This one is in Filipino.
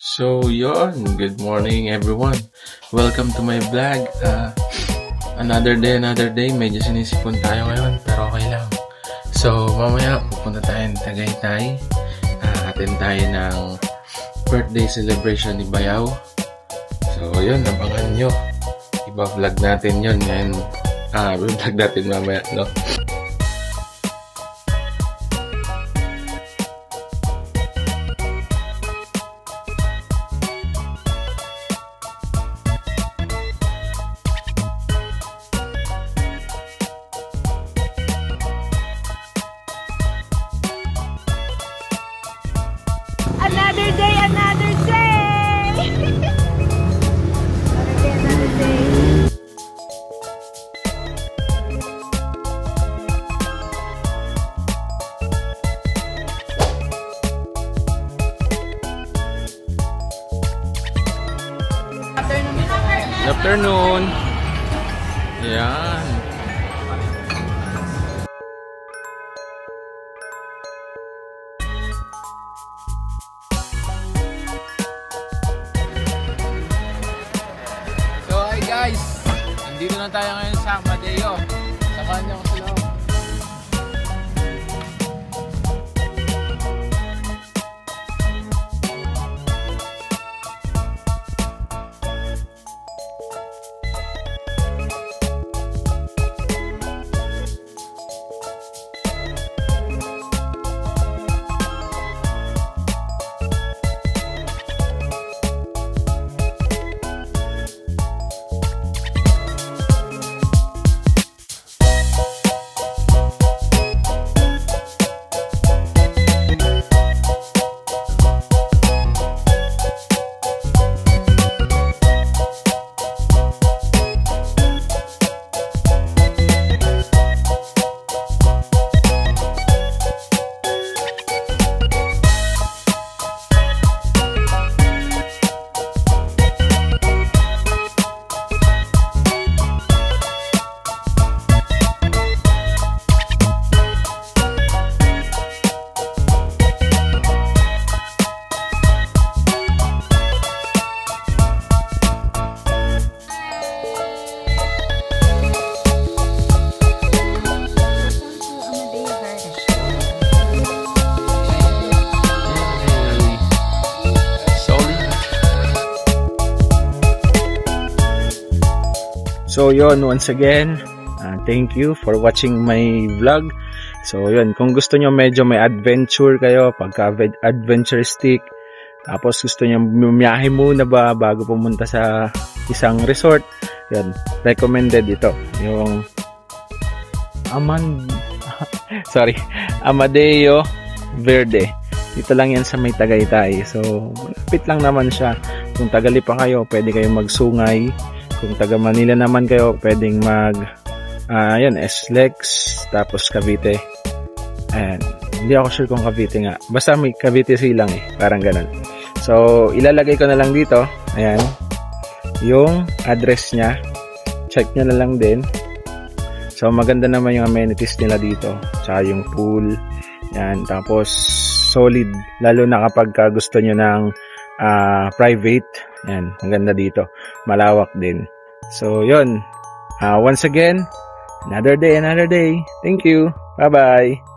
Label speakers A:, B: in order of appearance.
A: So yun, good morning everyone. Welcome to my vlog. Another day. Medyo sinisipon tayo ngayon, pero okay lang. So mamaya pupunta tayo ng Tagaytay. Attend tayo ng birthday celebration ni Bayaw. So yun, abangan nyo. Iba-vlog natin yun ngayon. Vlog natin mamaya, no?
B: Another day! Another day! Another day.
A: Good afternoon. Yan. So hi guys, nandito na tayo ngayon sa Amadeo. Samahan niyo ako sa loob.
C: So yun, once again, thank you for watching my vlog. So yun, kung gusto nyo medyo may adventure kayo, pagka-adventuristic, tapos gusto nyo bumiyahe muna ba bago pumunta sa isang resort, yun, recommended ito. Yung Amadeo Verde. Dito lang yan sa may Tagaytay. So, malapit lang naman siya. Kung tagali pa kayo, pwede kayong magsungay. Kung taga Manila naman kayo, pwedeng SLEX, tapos Cavite. And hindi ako sure kung Cavite nga. Basta may Cavite silang parang ganun. So, ilalagay ko na lang dito. Ayan. Yung address niya. Check nyo na lang din. So, maganda naman yung amenities nila dito. Tsaka yung pool. Ayan. Tapos, solid. Lalo na kapag gusto nyo ng private. Ayan, ang ganda dito. Malawak din. So, yun. Once again, another day. Thank you. Bye-bye.